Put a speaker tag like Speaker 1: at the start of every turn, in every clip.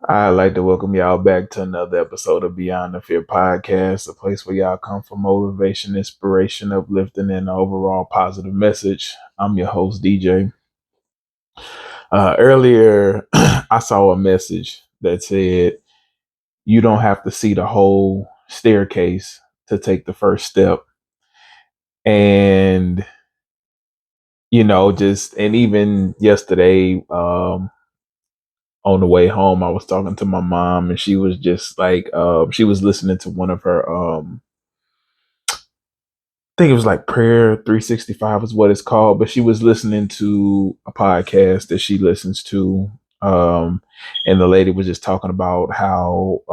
Speaker 1: I'd like to welcome y'all back to another episode of Beyond the Fear podcast, a place where y'all come for motivation, inspiration, uplifting, and an overall positive message. I'm your host, DJ. Earlier, I saw a message that said, you don't have to see the whole staircase to take the first step. And, and even yesterday, on the way home, I was talking to my mom, and she was just like, she was listening to one of her, I think it was like Prayer 365 is what it's called, but she was listening to a podcast that she listens to. Um, and the lady was just talking about how,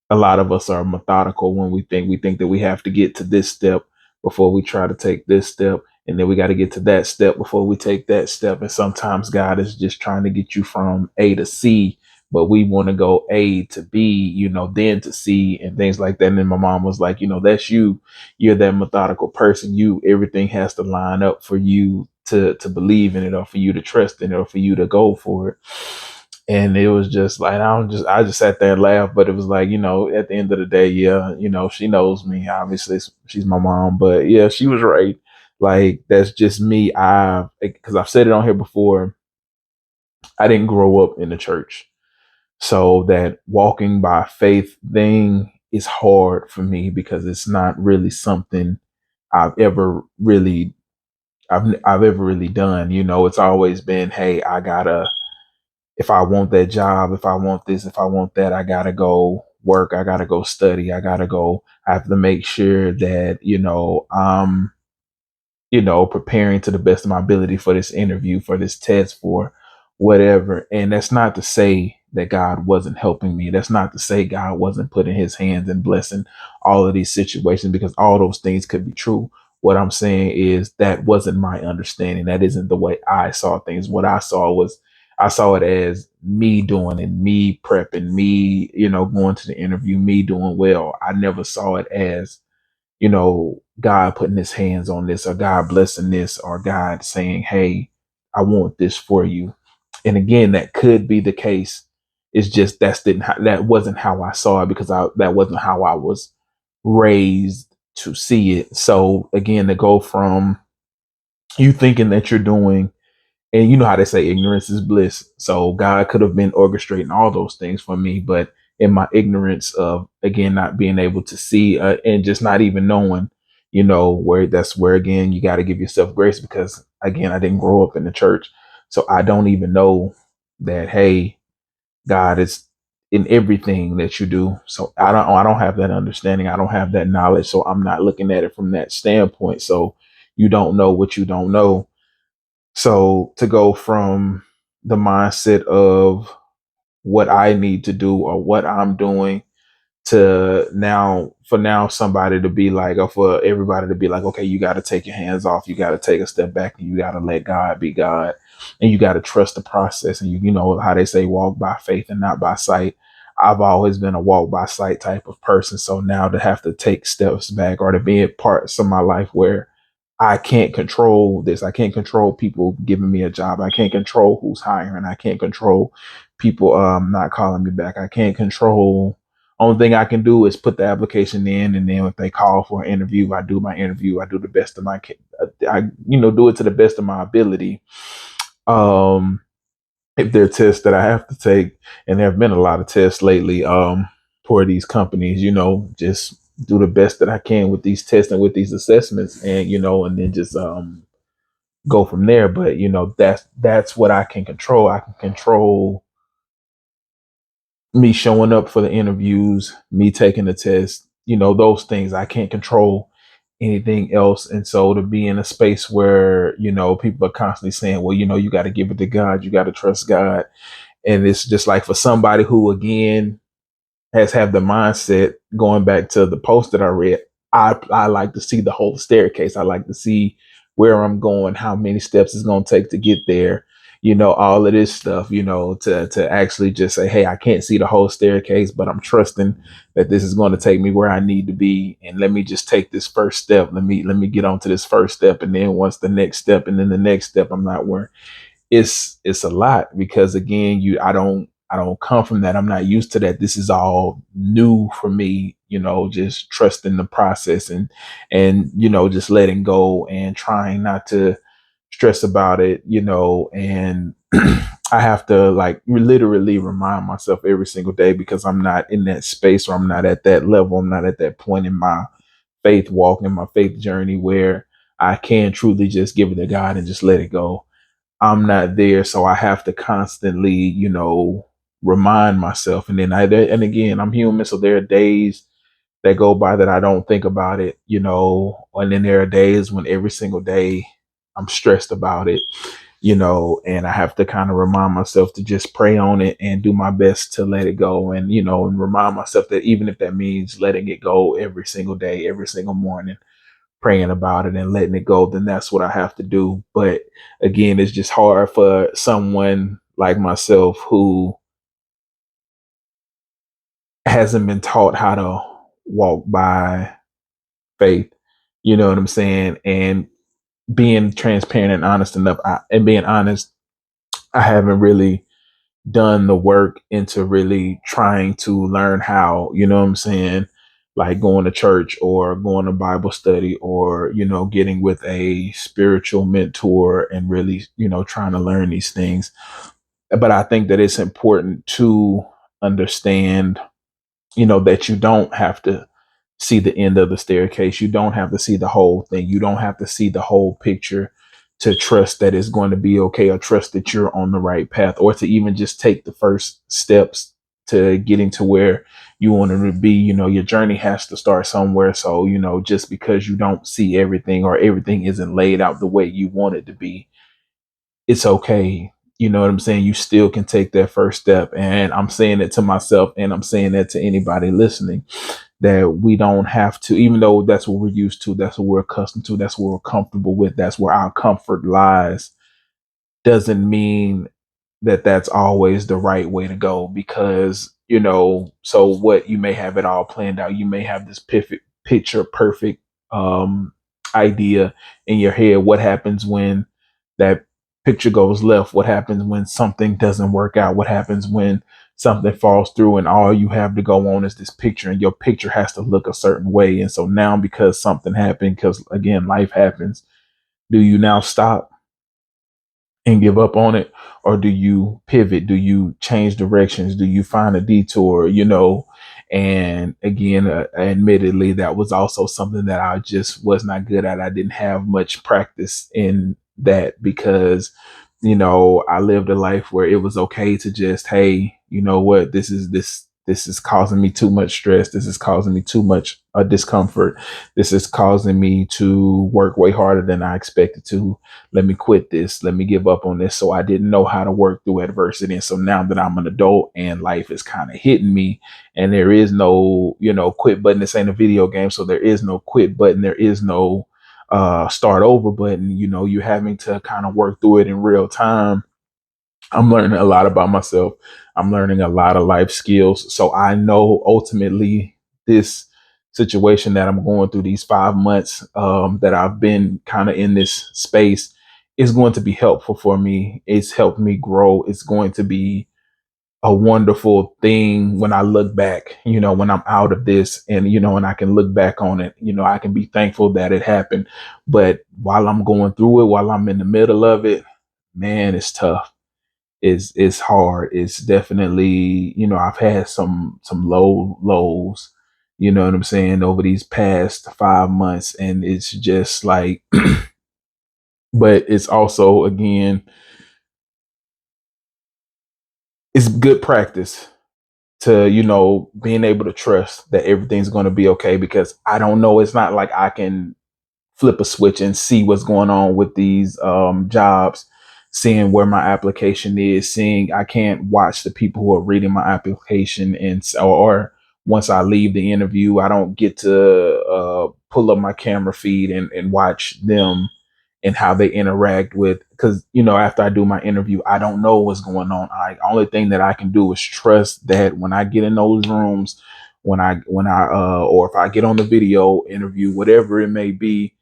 Speaker 1: a lot of us are methodical when we think that we have to get to this step before we try to take this step, and then we got to get to that step before we take that step. And sometimes God is just trying to get you from A to C, but we want to go A to B, then to C and things like that. And then my mom was like, that's you're that methodical person. Everything has to line up for you to believe in it, or for you to trust in it, or for you to go for it. And it was just like, I just sat there and laughed, but it was like, at the end of the day, yeah, she knows me. Obviously, she's my mom, but yeah, she was right. Like, that's just me. Because I've said it on here before, I didn't grow up in the church. So that walking by faith thing is hard for me because it's not really something I've ever really, I've ever really done. It's always been, hey, if I want that job, if I want this, if I want that, I gotta go work. I gotta go study. I have to make sure that, I'm, preparing to the best of my ability for this interview, for this test, for whatever. And that's not to say that God wasn't helping me. That's not to say God wasn't putting his hands and blessing all of these situations, because all those things could be true. What I'm saying is that wasn't my understanding. That isn't the way I saw things. What I saw it as me doing and me prepping, me, going to the interview, me doing well. I never saw it as, God putting his hands on this, or God blessing this, or God saying, hey, I want this for you. And again, that could be the case. It's just that wasn't how I saw it, because that wasn't how I was raised to see it. So again, to go from you thinking that you're doing, and you know how they say ignorance is bliss. So God could have been orchestrating all those things for me, but in my ignorance of, again, not being able to see, and just not even knowing, where again you got to give yourself grace, because again, I didn't grow up in the church, so I don't even know that, hey, God is in everything that you do. So I don't have that understanding. I don't have that knowledge. So I'm not looking at it from that standpoint. So you don't know what you don't know. So to go from the mindset of what I need to do or what I'm doing, to now somebody to be like, or for everybody to be like, okay, you got to take your hands off, you got to take a step back, and you got to let God be God, and you got to trust the process. And you know how they say, walk by faith and not by sight. I've always been a walk by sight type of person. So now to have to take steps back, or to be in parts of my life where I can't control this. I can't control people giving me a job. I can't control who's hiring. I can't control people not calling me back. I can't control. Only thing I can do is put the application in, and then if they call for an interview, I do my interview. I do the best of do it to the best of my ability. Um, if there are tests that I have to take, and there have been a lot of tests lately, for these companies, just do the best that I can with these tests and with these assessments, and and then just go from there. But that's what I can control. I can control me showing up for the interviews, me taking the test, those things. I can't control anything else. And so to be in a space where, people are constantly saying, well, you got to give it to God, you got to trust God. And it's just like, for somebody who, again, has have the mindset, going back to the post that I read, I like to see the whole staircase. I like to see where I'm going, how many steps it's going to take to get there. All of this stuff, to actually just say, hey, I can't see the whole staircase, but I'm trusting that this is going to take me where I need to be. And let me just take this first step. Let me get on to this first step. And then once the next step, and then the next step, I'm not worried. It's a lot, because again, I don't come from that. I'm not used to that. This is all new for me, just trusting the process and just letting go and trying not to stress about it, and I have to like literally remind myself every single day because I'm not in that space or I'm not at that level. I'm not at that point in my faith walk, in my faith journey where I can truly just give it to God and just let it go. I'm not there. So I have to constantly, remind myself. And then and again, I'm human. So there are days that go by that I don't think about it, and then there are days when every single day I'm stressed about it, and I have to kind of remind myself to just pray on it and do my best to let it go. And, and remind myself that even if that means letting it go every single day, every single morning, praying about it and letting it go, then that's what I have to do. But again, it's just hard for someone like myself who hasn't been taught how to walk by faith. You know what I'm saying? And being transparent and honest enough, and being honest, I haven't really done the work into really trying to learn how, you know what I'm saying? Like going to church or going to Bible study or, getting with a spiritual mentor and really, trying to learn these things. But I think that it's important to understand, that you don't have to see the end of the staircase. You don't have to see the whole thing. You don't have to see the whole picture to trust that it's going to be okay or trust that you're on the right path or to even just take the first steps to getting to where you want to be. Your journey has to start somewhere. So, just because you don't see everything or everything isn't laid out the way you want it to be, it's okay. You know what I'm saying? You still can take that first step. And I'm saying it to myself and I'm saying that to anybody listening, that we don't have to, even though that's what we're used to, that's what we're accustomed to, that's what we're comfortable with, that's where our comfort lies, doesn't mean that that's always the right way to go because, so what, you may have it all planned out. You may have this perfect picture, perfect um, idea in your head. What happens when that picture goes left? What happens when something doesn't work out? What happens when something falls through and all you have to go on is this picture and your picture has to look a certain way? And so now because something happened, because again, life happens, do you now stop and give up on it, or do you pivot? Do you change directions? Do you find a detour? And again, admittedly, that was also something that I just was not good at. I didn't have much practice in that because I lived a life where it was okay to just, hey, you know what, this is causing me too much stress. This is causing me too much discomfort. This is causing me to work way harder than I expected to. Let me quit this. Let me give up on this. So I didn't know how to work through adversity. And so now that I'm an adult and life is kind of hitting me and there is no, quit button. This ain't a video game. So there is no quit button. There is no start over button. You're having to kind of work through it in real time. I'm learning a lot about myself. I'm learning a lot of life skills. So I know ultimately this situation that I'm going through, these 5 months that I've been kind of in this space, is going to be helpful for me. It's helped me grow. It's going to be a wonderful thing when I look back, when I'm out of this and I can look back on it, I can be thankful that it happened. But while I'm going through it, while I'm in the middle of it, man, it's tough. It's hard. It's definitely, I've had some lows, you know what I'm saying, over these past 5 months. And it's just like, but it's also, again, it's good practice to, being able to trust that everything's going to be okay because I don't know. It's not like I can flip a switch and see what's going on with these jobs, seeing where my application is, seeing I can't watch the people who are reading my application or once I leave the interview, I don't get to pull up my camera feed and watch them and how they interact with, because after I do my interview, I don't know what's going on. Only thing that I can do is trust that when I get in those rooms, when I or if I get on the video interview, whatever it may be,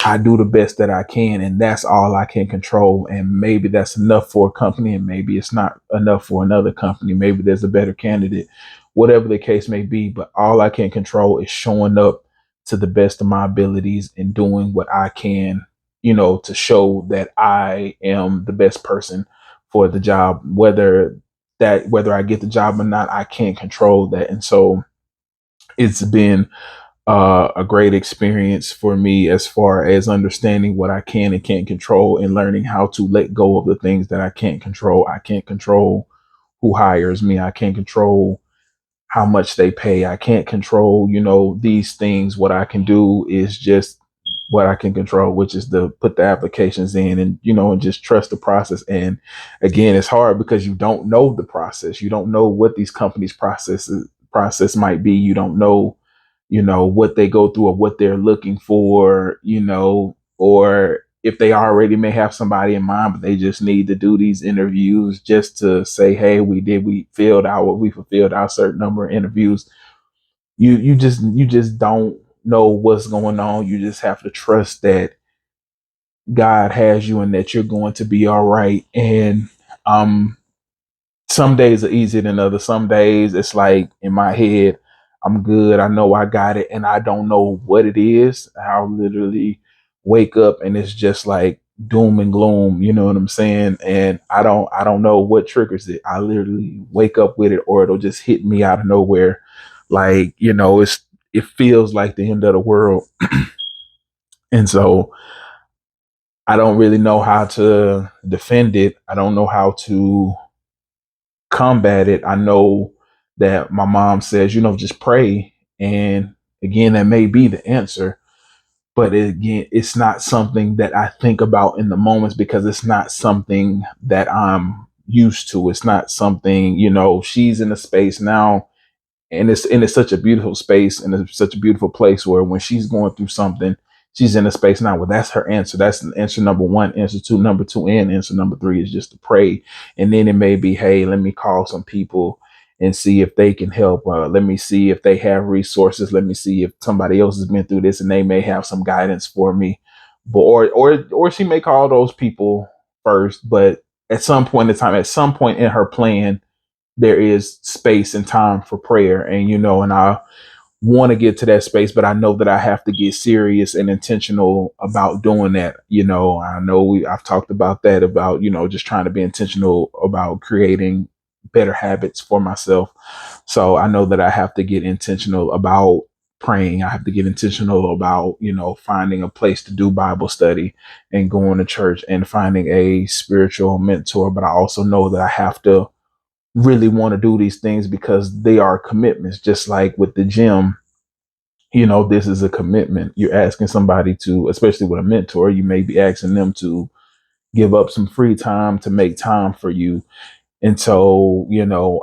Speaker 1: I do the best that I can, and that's all I can control. And maybe that's enough for a company, and maybe it's not enough for another company. Maybe there's a better candidate, whatever the case may be. But all I can control is showing up to the best of my abilities and doing what I can, to show that I am the best person for the job. Whether I get the job or not, I can't control that. And so it's been a great experience for me as far as understanding what I can and can't control and learning how to let go of the things that I can't control. I can't control who hires me. I can't control how much they pay. I can't control, these things. What I can do is just what I can control, which is to put the applications in and just trust the process. And again, it's hard because you don't know the process. You don't know what these companies process might be. You don't know what they go through or what they're looking for, or if they already may have somebody in mind, but they just need to do these interviews just to say, hey, we fulfilled our certain number of interviews. You just don't know what's going on. You just have to trust that God has you and that you're going to be all right. And um some days are easier than others. Some days it's like in my head, I'm good. I know I got it, and I don't know what it is. I'll literally wake up and it's just like doom and gloom. You know what I'm saying? And I don't know what triggers it. I literally wake up with it, or it'll just hit me out of nowhere. Like it feels like the end of the world, and so I don't really know how to defend it. I don't know how to combat it. I know that my mom says, just pray. And again, that may be the answer. But again, it's not something that I think about in the moments because it's not something that I'm used to. It's not something, she's in a space now, and it's such a beautiful space, and it's such a beautiful place where when she's going through something, she's in a space now where that's her answer. That's answer number one. Answer two, number two, and answer number three is just to pray. And then it may be, hey, let me call some people and see if they can help. Let me see if they have resources. Let me see if somebody else has been through this and they may have some guidance for me. But or she may call those people first, but at some point in time, at some point in her plan, there is space and time for prayer. And I want to get to that space, but I know that I have to get serious and intentional about doing that. I know I've talked about that, about just trying to be intentional about creating better habits for myself. So I know that I have to get intentional about praying. I have to get intentional about finding a place to do Bible study and going to church and finding a spiritual mentor. But I also know that I have to really want to do these things because they are commitments. Just like with the gym, this is a commitment. You're asking somebody to, especially with a mentor, you may be asking them to give up some free time to make time for you. And so,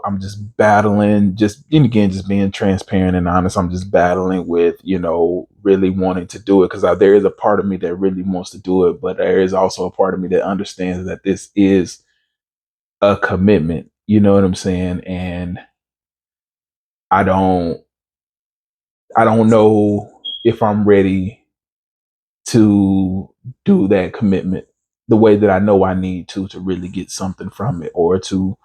Speaker 1: I'm just battling, just, and again, just being transparent and honest. I'm just battling with, really wanting to do it because there is a part of me that really wants to do it. But there is also a part of me that understands that this is a commitment. You know what I'm saying? And I don't I don't know if I'm ready to do that commitment the way that I know I need to really get something from it, or to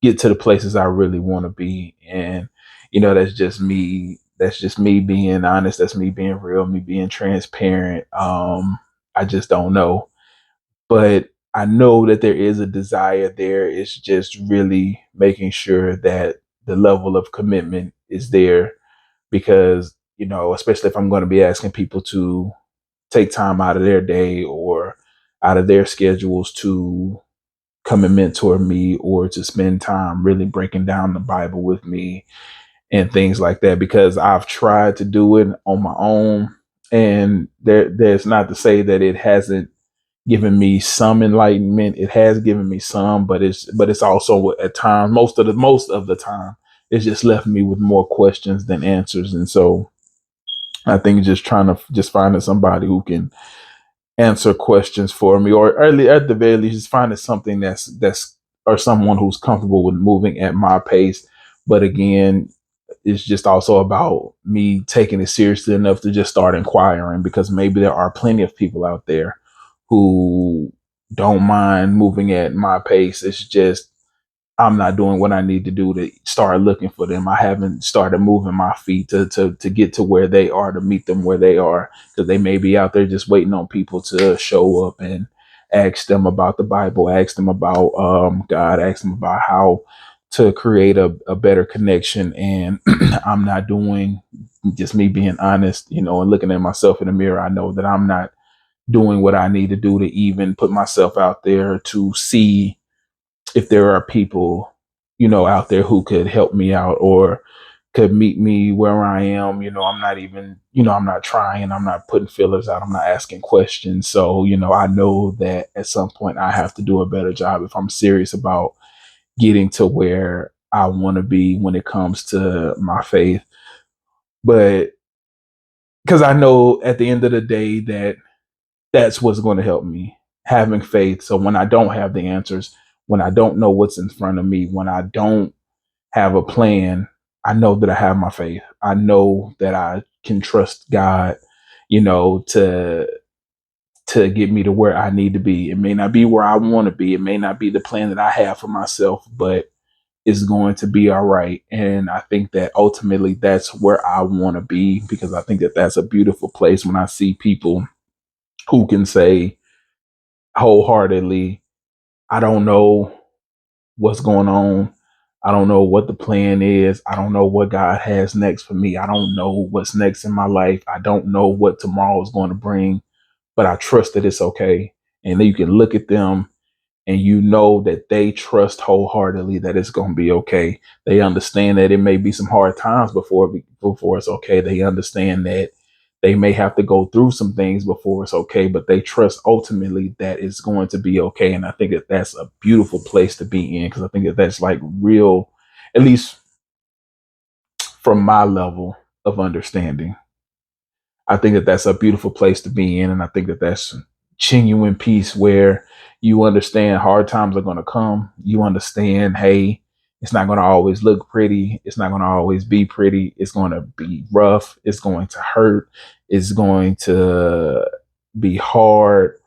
Speaker 1: get to the places I really want to be. And that's just me. That's just me being honest. That's me being real, me being transparent. I just don't know. But I know that there is a desire there. It's just really making sure that the level of commitment is there, because especially if I'm going to be asking people to take time out of their day or out of their schedules to come and mentor me, or to spend time really breaking down the Bible with me and things like that, because I've tried to do it on my own, and there's not to say that it hasn't given me some enlightenment. It has given me some, but it's also at times, most of the time, it's just left me with more questions than answers. And so I think just trying to just finding somebody who can answer questions for me, or early at the very least, just finding something that's or someone who's comfortable with moving at my pace. But again, it's just also about me taking it seriously enough to just start inquiring, because maybe there are plenty of people out there who don't mind moving at my pace. It's just I'm not doing what I need to do to start looking for them. I haven't started moving my feet to get to where they are, to meet them where they are, because they may be out there just waiting on people to show up and ask them about the Bible, ask them about God, ask them about how to create a better connection. And I'm not doing, just me being honest, and looking at myself in the mirror. I know that I'm not doing what I need to do to even put myself out there to see if there are people, out there who could help me out or could meet me where I am. I'm not even, I'm not trying, I'm not putting fillers out, I'm not asking questions. So, I know that at some point I have to do a better job if I'm serious about getting to where I want to be when it comes to my faith. But because I know at the end of the day that that's what's going to help me, having faith. So when I don't have the answers, when I don't know what's in front of me, when I don't have a plan, I know that I have my faith. I know that I can trust God, to get me to where I need to be. It may not be where I want to be. It may not be the plan that I have for myself, but it's going to be all right. And I think that ultimately that's where I want to be, because I think that that's a beautiful place when I see people who can say wholeheartedly, I don't know what's going on. I don't know what the plan is. I don't know what God has next for me. I don't know what's next in my life. I don't know what tomorrow is going to bring, but I trust that it's okay. And then you can look at them and you know that they trust wholeheartedly that it's going to be okay. They understand that it may be some hard times before it's okay. They understand that they may have to go through some things before it's okay, but they trust ultimately that it's going to be okay. And I think that that's a beautiful place to be in, because I think that that's like real, at least from my level of understanding. I think that that's a beautiful place to be in. And I think that that's genuine peace where you understand hard times are going to come. You understand, hey, it's not going to always look pretty. It's not going to always be pretty. It's going to be rough. It's going to hurt. It's going to be hard.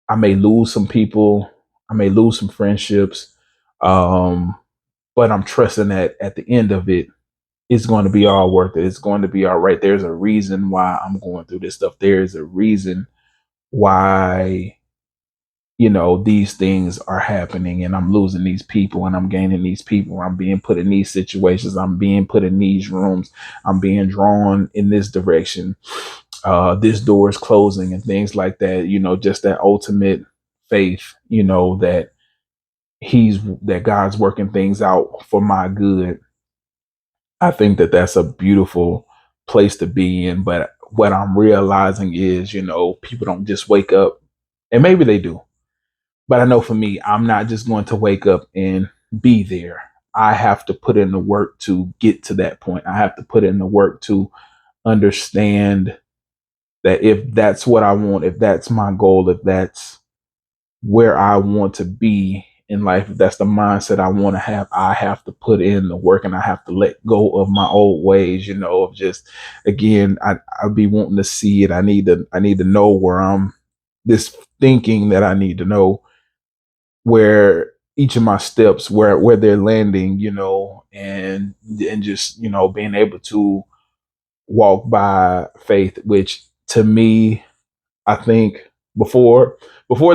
Speaker 1: I may lose some people. I may lose some friendships. Um, but I'm trusting that at the end of it, it's going to be all worth it. It's going to be all right. There's a reason why I'm going through this stuff. There's a reason why, these things are happening and I'm losing these people and I'm gaining these people. I'm being put in these situations. I'm being put in these rooms. I'm being drawn in this direction. This door is closing and things like that. Just that ultimate faith, that God's working things out for my good. I think that that's a beautiful place to be in. But what I'm realizing is, people don't just wake up, and maybe they do. But I know for me, I'm not just going to wake up and be there. I have to put in the work to get to that point. I have to put in the work to understand that if that's what I want, if that's my goal, if that's where I want to be in life, if that's the mindset I want to have, I have to put in the work and I have to let go of my old ways, of just, again, I'd be wanting to see it. I need to know where I'm, this thinking that I need to know where each of my steps, where they're landing, and just, being able to walk by faith, which to me, I think before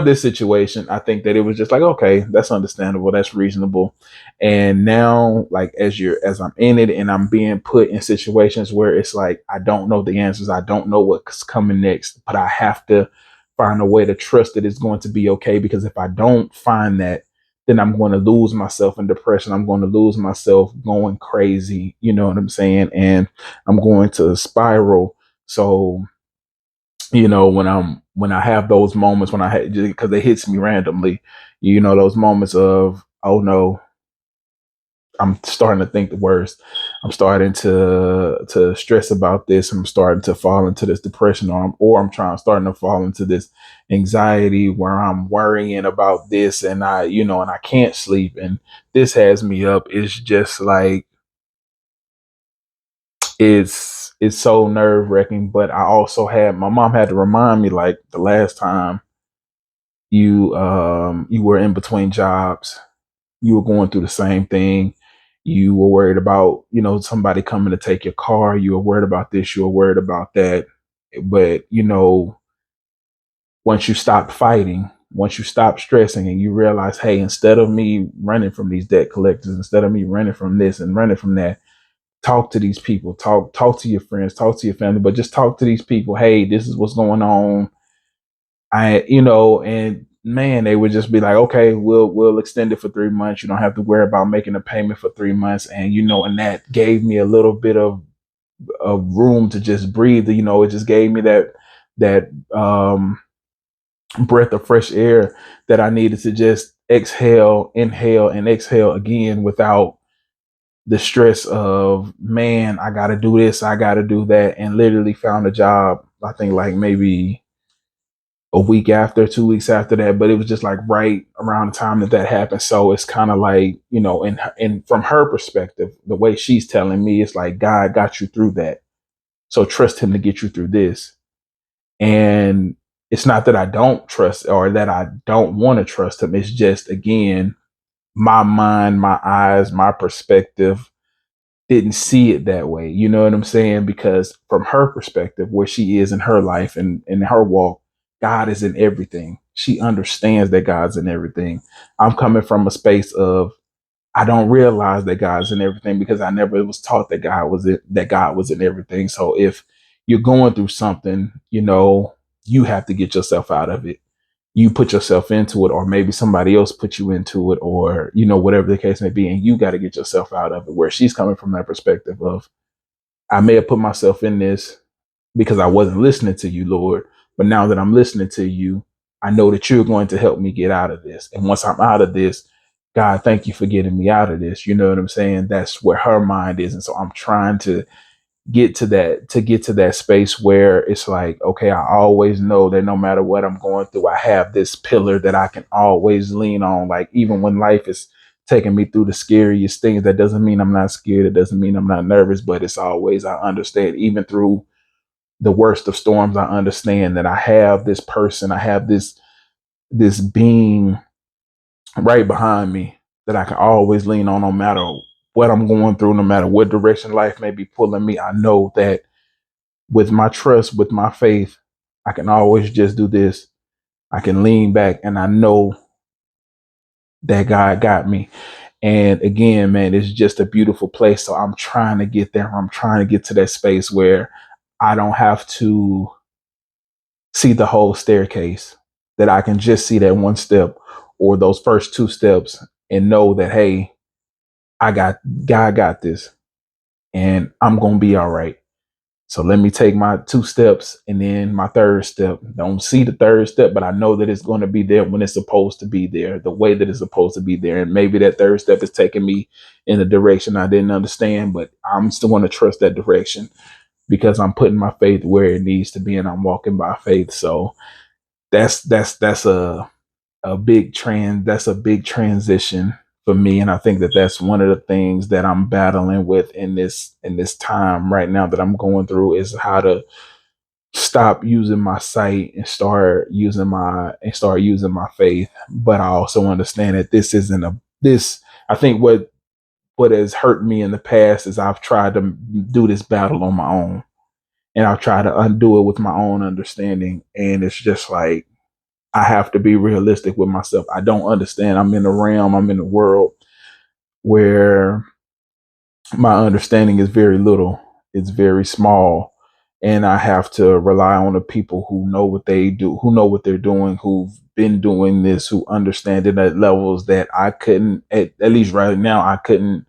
Speaker 1: this situation, I think that it was just like, okay, that's understandable, that's reasonable. And now, like as I'm in it and I'm being put in situations where it's like I don't know the answers, I don't know what's coming next, but I have to find a way to trust that it's going to be okay. Because if I don't find that, then I'm going to lose myself in depression. I'm going to lose myself going crazy. You know what I'm saying? And I'm going to spiral. So when I have those moments, when I had, because it hits me randomly, those moments of, oh no, I'm starting to think the worst. I'm starting to stress about this. I'm starting to fall into this depression, or I'm starting to fall into this anxiety where I'm worrying about this, and I can't sleep, and this has me up. It's just like it's so nerve wracking. But I also had my mom had to remind me, like, the last time you were in between jobs, you were going through the same thing. You were worried about, somebody coming to take your car. You were worried about this. You were worried about that. But, once you stop fighting, once you stop stressing and you realize, hey, instead of me running from these debt collectors, instead of me running from this and running from that, talk to these people, talk to your friends, talk to your family, but just talk to these people. Hey, this is what's going on. And man, they would just be like, okay, we'll extend it for 3 months. You don't have to worry about making a payment for 3 months. And that gave me a little bit of room to just breathe. It just gave me that breath of fresh air that I needed to just exhale, inhale, and exhale again without the stress of, man, I got to do this, I got to do that. And literally found a job, I think like maybe a week after, 2 weeks after that, but it was just like right around the time that happened. So it's kind of like, and from her perspective, the way she's telling me, it's like, God got you through that. So trust him to get you through this. And it's not that I don't trust or that I don't want to trust him. It's just, again, my mind, my eyes, my perspective didn't see it that way. You know what I'm saying? Because from her perspective, where she is in her life and in her walk, God is in everything. She understands that God's in everything. I'm coming from a space of, I don't realize that God's in everything because I never was taught that God was in everything. So if you're going through something, you have to get yourself out of it. You put yourself into it, or maybe somebody else put you into it, or whatever the case may be, and you got to get yourself out of it. Where she's coming from that perspective of, I may have put myself in this because I wasn't listening to you, Lord, but now that I'm listening to you, I know that you're going to help me get out of this. And once I'm out of this, God, thank you for getting me out of this. You know what I'm saying? That's where her mind is. And so I'm trying to get to that space where it's like, okay, I always know that no matter what I'm going through, I have this pillar that I can always lean on. Like, even when life is taking me through the scariest things, that doesn't mean I'm not scared. It doesn't mean I'm not nervous, but it's always, I understand, even through the worst of storms, I understand that I have this person, I have this being right behind me that I can always lean on, no matter what I'm going through, no matter what direction life may be pulling me. I know that with my trust, with my faith, I can always just do this. I can lean back and I know that God got me. And again, man, it's just a beautiful place. So I'm trying to get there. I'm trying to get to that space where I don't have to see the whole staircase, that I can just see that one step or those first two steps and know that, hey, God got this and I'm going to be all right. So let me take my two steps and then my third step. Don't see the third step, but I know that it's going to be there when it's supposed to be there, the way that it's supposed to be there. And maybe that third step is taking me in a direction I didn't understand, but I'm still going to trust that direction because I'm putting my faith where it needs to be and I'm walking by faith. So that's a big transition for me, and I think that that's one of the things that I'm battling with in this time right now that I'm going through, is how to stop using my sight and start using my faith. But I also understand that this isn't a this I think what has hurt me in the past is I've tried to do this battle on my own, and I've tried to undo it with my own understanding, and it's just like, I have to be realistic with myself. I don't understand. I'm in a world where my understanding is very little. It's very small. And I have to rely on the people who know what they do, who know what they're doing, who've been doing this, who understand it at levels that I couldn't, at least right now, I couldn't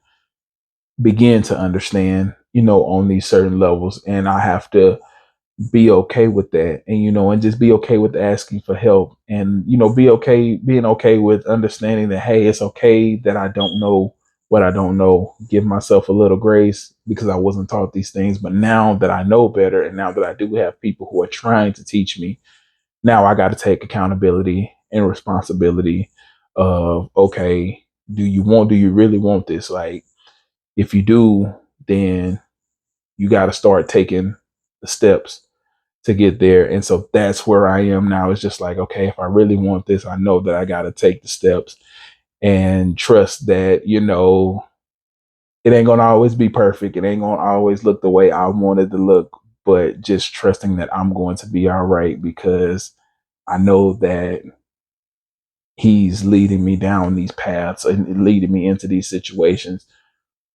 Speaker 1: begin to understand, on these certain levels. And I have to be okay with that, and just be okay with asking for help, and being okay with understanding that, hey, it's okay that I don't know what I don't know. Give myself a little grace because I wasn't taught these things, but now that I know better, and now that I do have people who are trying to teach me, now I got to take accountability and responsibility of, okay, do you really want this? Like, if you do, then you got to start taking the steps to get there. And so that's where I am now. It's just like, okay, if I really want this, I know that I got to take the steps and trust that, it ain't going to always be perfect. It ain't going to always look the way I wanted to look, but just trusting that I'm going to be all right because I know that he's leading me down these paths and leading me into these situations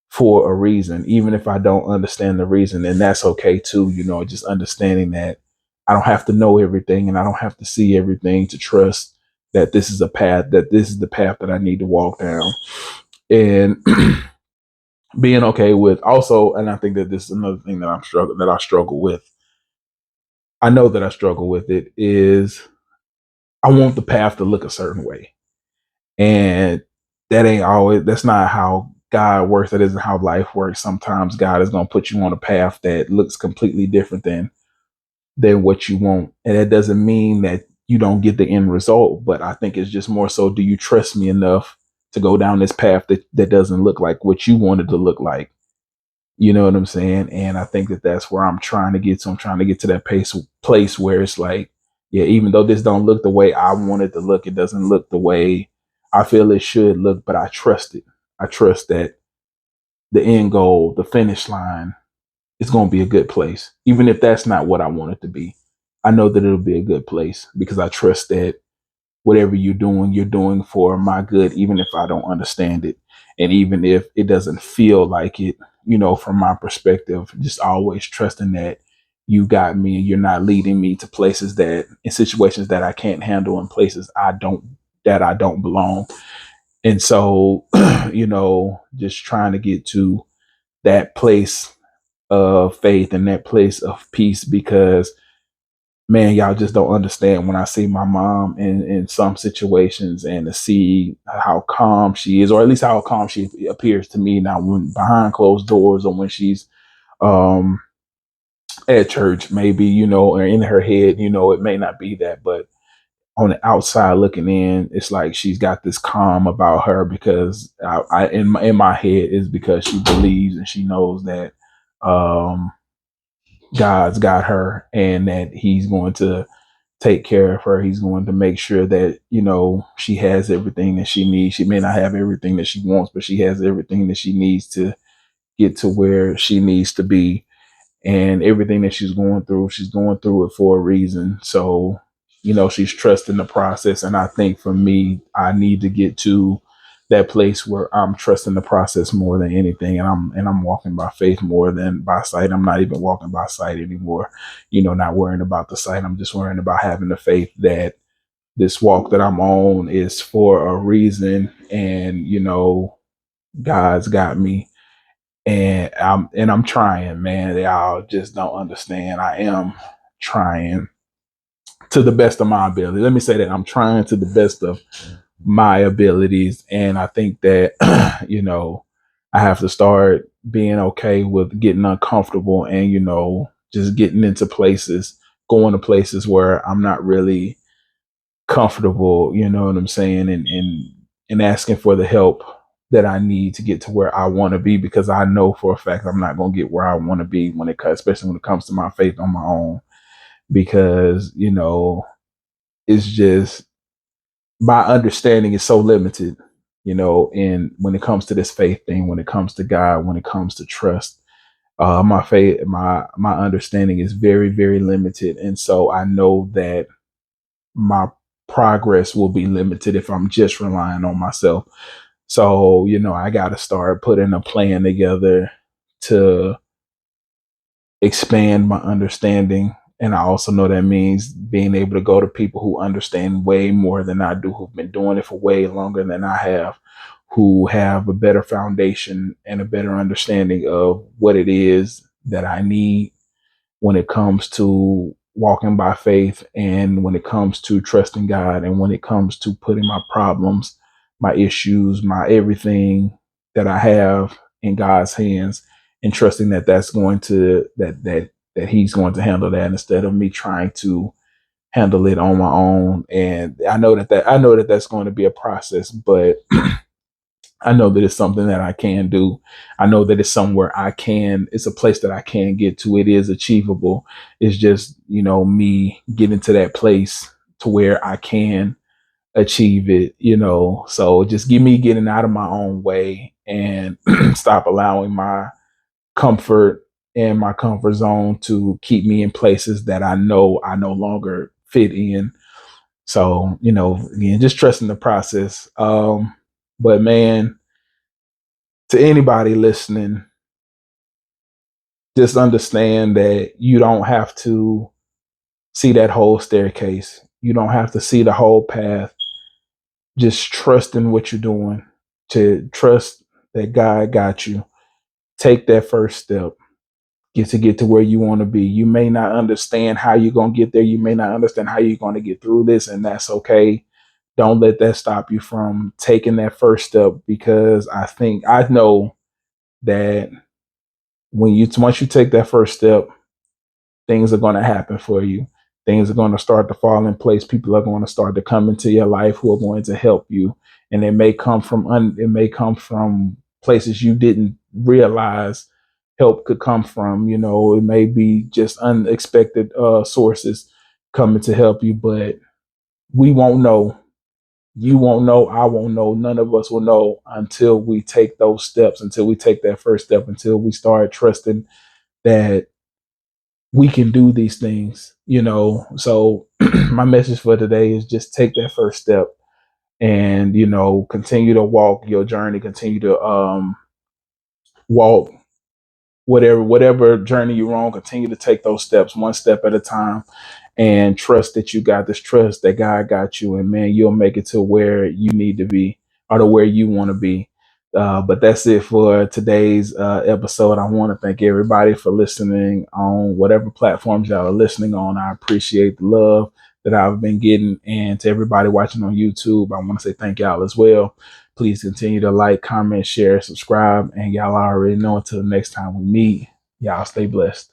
Speaker 1: for a reason, even if I don't understand the reason, and that's okay too. Just understanding that I don't have to know everything and I don't have to see everything to trust that this is the path that I need to walk down. And being okay with also, and I think that this is another thing that I struggle with. I know that I struggle with it is I want the path to look a certain way. And that's not how God works. That isn't how life works. Sometimes God is going to put you on a path that looks completely different than what you want. And that doesn't mean that you don't get the end result. But I think it's just more so, do you trust me enough to go down this path that doesn't look like what you wanted to look like? You know what I'm saying? And I think that that's where I'm trying to get to. I'm trying to get to that place where it's like, yeah, even though this don't look the way I want it to look, it doesn't look the way I feel it should look, but I trust it. I trust that the end goal, the finish line, is going to be a good place. Even if that's not what I want it to be, I know that it'll be a good place because I trust that whatever you're doing for my good, even if I don't understand it. And even if it doesn't feel like it, from my perspective, just always trusting that you got me and you're not leading me to places in situations that I can't handle, in places that I don't belong. And so, just trying to get to that place of faith and that place of peace because man, y'all just don't understand when I see my mom in some situations and to see how calm she is, or at least how calm she appears to me now when behind closed doors or when she's um, at church, maybe, or in her head, it may not be that, but on the outside looking in, it's like she's got this calm about her because in my head is because she believes and she knows that um, God's got her and that he's going to take care of her. He's going to make sure that, she has everything that she needs. She may not have everything that she wants, but she has everything that she needs to get to where she needs to be. And everything that she's going through it for a reason. So, she's trusting the process. And I think for me, I need to get to that place where I'm trusting the process more than anything. And I'm walking by faith more than by sight. I'm not even walking by sight anymore, not worrying about the sight. I'm just worrying about having the faith that this walk that I'm on is for a reason. And, God's got me and I'm trying, man. Y'all just don't understand. I am trying to the best of my ability. Let me say that I'm trying to the best of my abilities, and I think that I have to start being okay with getting uncomfortable and just getting into places, going to places where I'm not really comfortable. You know what I'm saying, and asking for the help that I need to get to where I want to be because I know for a fact I'm not going to get where I want to be especially when it comes to my faith on my own because it's just my understanding is so limited, and when it comes to this faith thing, when it comes to God, when it comes to trust, my faith, my understanding is very, very limited, and so I know that my progress will be limited if I'm just relying on myself. So, I got to start putting a plan together to expand my understanding. And I also know that means being able to go to people who understand way more than I do, who've been doing it for way longer than I have, who have a better foundation and a better understanding of what it is that I need when it comes to walking by faith and when it comes to trusting God and when it comes to putting my problems, my issues, my everything that I have in God's hands and trusting that that's going to that he's going to handle that instead of me trying to handle it on my own. And I know that that's going to be a process, but I know that it's something that I can do. I know that it's somewhere it's a place that I can get to. It is achievable. It's just, me getting to that place to where I can achieve it, So just give me getting out of my own way and stop allowing my comfort and my comfort zone to keep me in places that I know I no longer fit in. So, again, just trusting the process. But man, to anybody listening, just understand that you don't have to see that whole staircase. You don't have to see the whole path. Just trust in what you're doing, to trust that God got you. Take that first step. Get to where you want to be. You may not understand how you're going to get there. You may not understand how you're going to get through this, and that's okay. Don't let that stop you from taking that first step, because I know that once you take that first step, things are going to happen for you. Things are going to start to fall in place. People are going to start to come into your life who are going to help you, and it may come from places you didn't realize help could come from. It may be just unexpected sources coming to help you, but we won't know. You won't know. I won't know. None of us will know until we take those steps. Until we take that first step. Until we start trusting that we can do these things. So my message for today is just take that first step and, continue to walk your journey, continue to walk whatever journey you're on, continue to take those steps one step at a time, and trust that you got this, trust that God got you, and man, you'll make it to where you need to be, or to where you want to be. But that's it for today's episode. I want to thank everybody for listening on whatever platforms y'all are listening on. I appreciate the love that I've been getting. And to everybody watching on YouTube, I want to say thank y'all as well. Please continue to like, comment, share, subscribe. And y'all already know, until the next time we meet, y'all stay blessed.